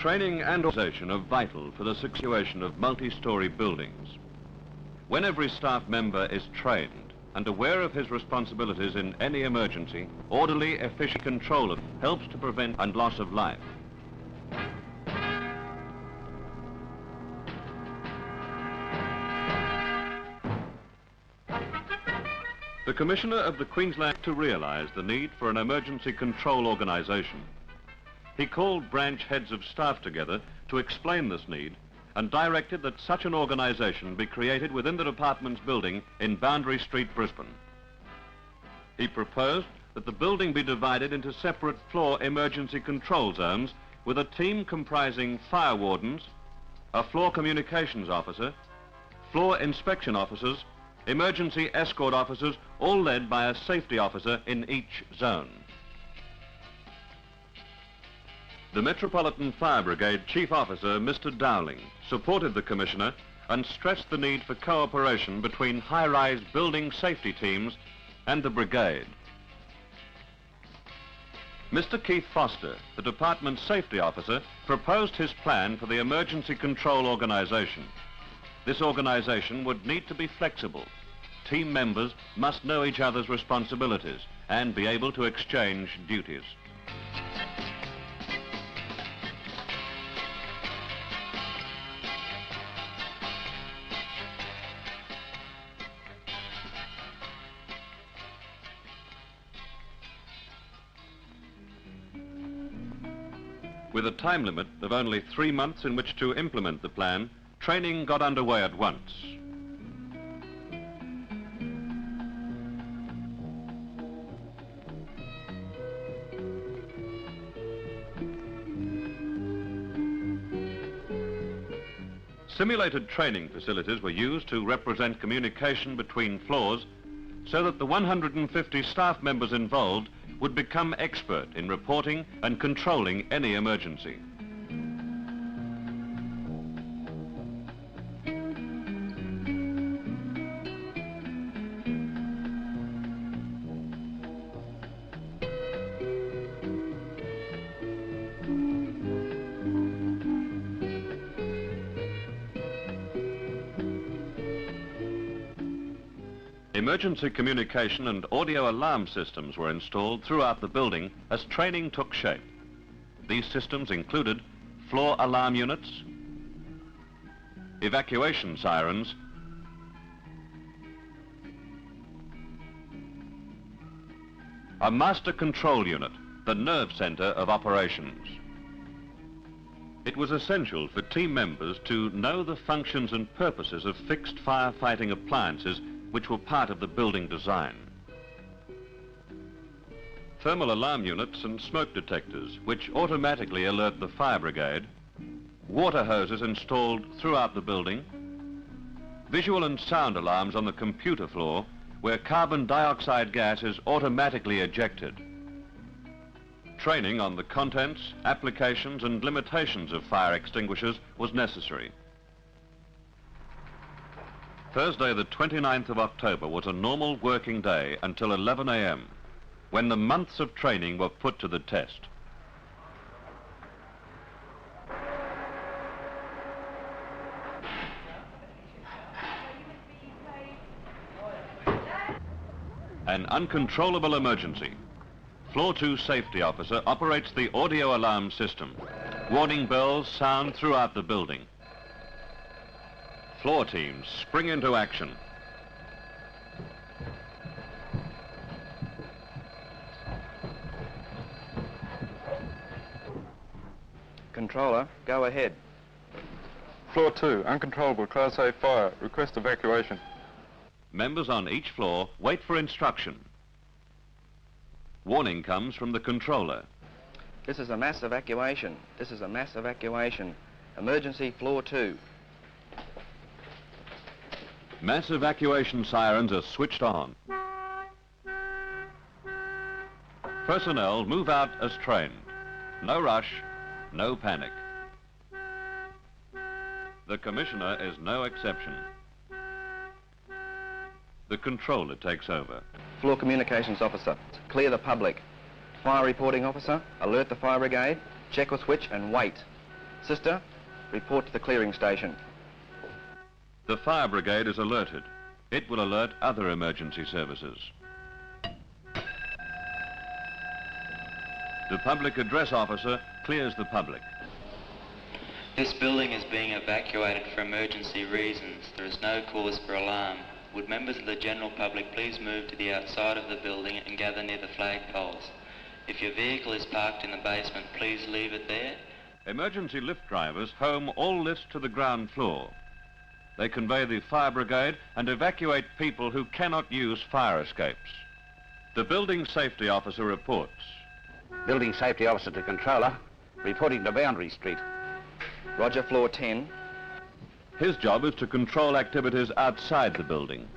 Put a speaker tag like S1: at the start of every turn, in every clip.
S1: Training and organisation are vital for the situation of multi-storey buildings. When every staff member is trained and aware of his responsibilities in any emergency, orderly, efficient control helps to prevent and loss of life. The Commissioner of the Queensland to realise the need for an emergency control organisation. He called branch heads of staff together to explain this need and directed that such an organisation be created within the department's building in Boundary Street, Brisbane. He proposed that the building be divided into separate floor emergency control zones with a team comprising fire wardens, a floor communications officer, floor inspection officers, emergency escort officers, all led by a safety officer in each zone. The Metropolitan Fire Brigade Chief Officer, Mr. Dowling, supported the Commissioner and stressed the need for cooperation between high-rise building safety teams and the brigade. Mr. Keith Foster, the department's safety officer, proposed his plan for the emergency control organisation. This organisation would need to be flexible. Team members must know each other's responsibilities and be able to exchange duties. With a time limit of only 3 months in which to implement the plan, training got underway at once. Simulated training facilities were used to represent communication between floors so that the 150 staff members involved would become expert in reporting and controlling any emergency. Emergency communication and audio alarm systems were installed throughout the building as training took shape. These systems included floor alarm units, evacuation sirens, a master control unit, the nerve centre of operations. It was essential for team members to know the functions and purposes of fixed firefighting appliances which were part of the building design. Thermal alarm units and smoke detectors, which automatically alert the fire brigade, water hoses installed throughout the building, visual and sound alarms on the computer floor, where carbon dioxide gas is automatically ejected. Training on the contents, applications and limitations of fire extinguishers was necessary. Thursday, the 29th of October, was a normal working day until 11 a.m, when the months of training were put to the test. An uncontrollable emergency. Floor 2 safety officer operates the audio alarm system. Warning bells sound throughout the building. Floor teams spring into action.
S2: Controller, go ahead.
S3: Floor 2, uncontrollable Class A fire. Request evacuation.
S1: Members on each floor wait for instruction. Warning comes from the controller.
S2: This is a mass evacuation. This is a mass evacuation. Emergency floor 2.
S1: Mass evacuation sirens are switched on. Personnel move out as trained. No rush, no panic. The Commissioner is no exception. The controller takes over.
S2: Floor communications officer, clear the public. Fire reporting officer, alert the fire brigade, check a switch and wait. Sister, report to the clearing station.
S1: The fire brigade is alerted. It will alert other emergency services. The public address officer clears the public.
S4: This building is being evacuated for emergency reasons. There is no cause for alarm. Would members of the general public please move to the outside of the building and gather near the flagpoles? If your vehicle is parked in the basement, please leave it there.
S1: Emergency lift drivers home all lifts to the ground floor. They convey the fire brigade and evacuate people who cannot use fire escapes. The building safety officer reports.
S5: Building safety officer to controller, reporting to Boundary Street.
S2: Roger, floor 10.
S1: His job is to control activities outside the building.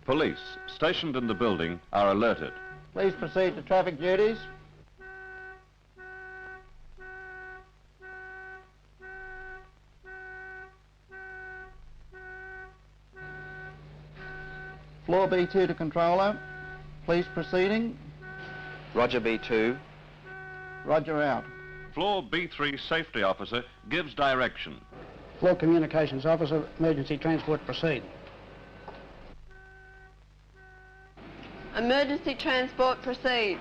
S1: Police, stationed in the building, are alerted.
S6: Please proceed to traffic duties. Floor B2 to controller. Please proceeding.
S2: Roger, B2.
S6: Roger, out.
S1: Floor B3 safety officer gives direction.
S7: Floor communications officer, emergency transport, proceed.
S8: Emergency transport, proceed.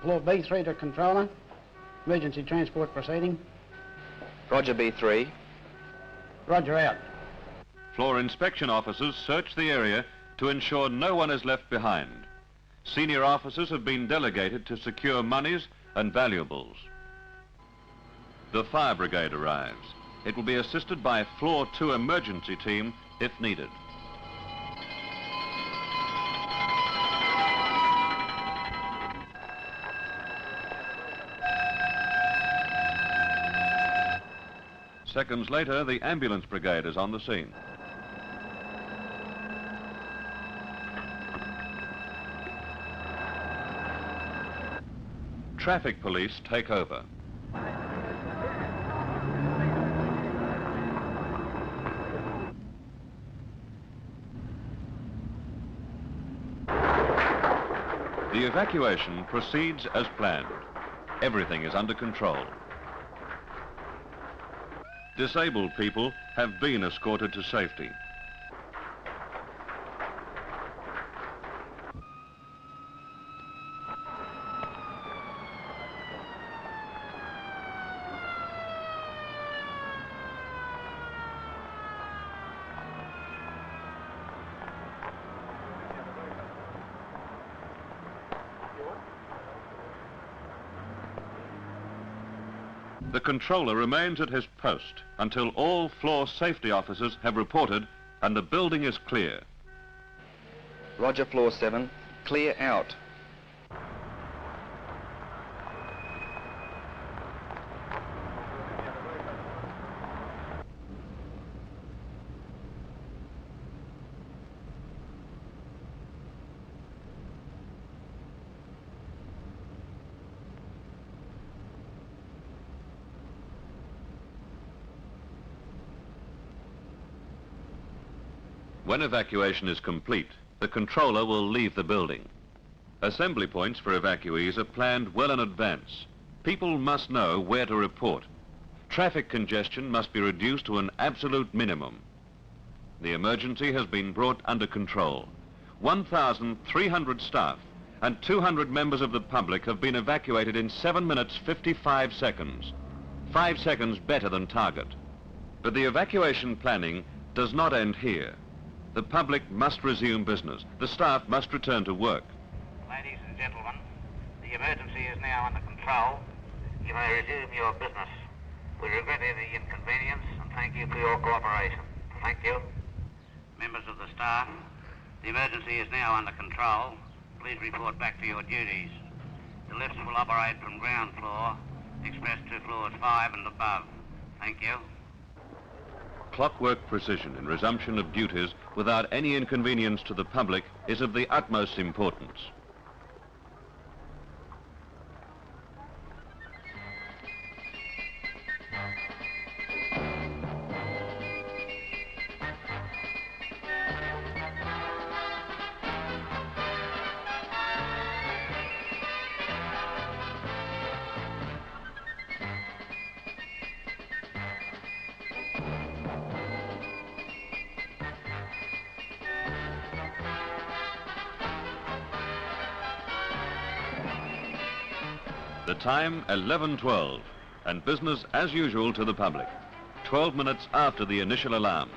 S7: Floor B3 to controller, emergency transport proceeding.
S2: Roger, B3.
S7: Roger, out.
S1: Floor inspection officers search the area to ensure no one is left behind. Senior officers have been delegated to secure monies and valuables. The fire brigade arrives. It will be assisted by Floor 2 emergency team if needed. Seconds later, the ambulance brigade is on the scene. Traffic police take over. The evacuation proceeds as planned. Everything is under control. Disabled people have been escorted to safety. The controller remains at his post until all floor safety officers have reported and the building is clear.
S2: Roger, floor 7. Clear out.
S1: When evacuation is complete, the controller will leave the building. Assembly points for evacuees are planned well in advance. People must know where to report. Traffic congestion must be reduced to an absolute minimum. The emergency has been brought under control. 1,300 staff and 200 members of the public have been evacuated in 7 minutes 55 seconds. 5 seconds better than target. But the evacuation planning does not end here. The public must resume business. The staff must return to work.
S9: Ladies and gentlemen, the emergency is now under control. You may resume your business. We regret any inconvenience and thank you for your cooperation. Thank you. Members of the staff, the emergency is now under control. Please report back to your duties. The lifts will operate from ground floor, express to floors 5 and above. Thank you.
S1: Clockwork precision in resumption of duties without any inconvenience to the public is of the utmost importance. The time 11:12 and business as usual to the public. 12 minutes after the initial alarm.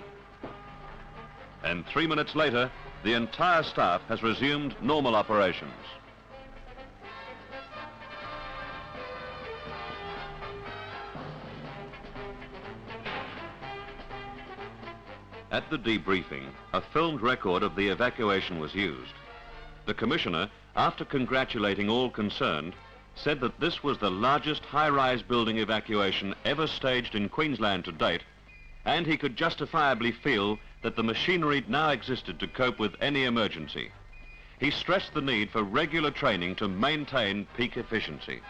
S1: And 3 minutes later, the entire staff has resumed normal operations. At the debriefing, a filmed record of the evacuation was used. The Commissioner, after congratulating all concerned, said that this was the largest high-rise building evacuation ever staged in Queensland to date, and he could justifiably feel that the machinery now existed to cope with any emergency. He stressed the need for regular training to maintain peak efficiency.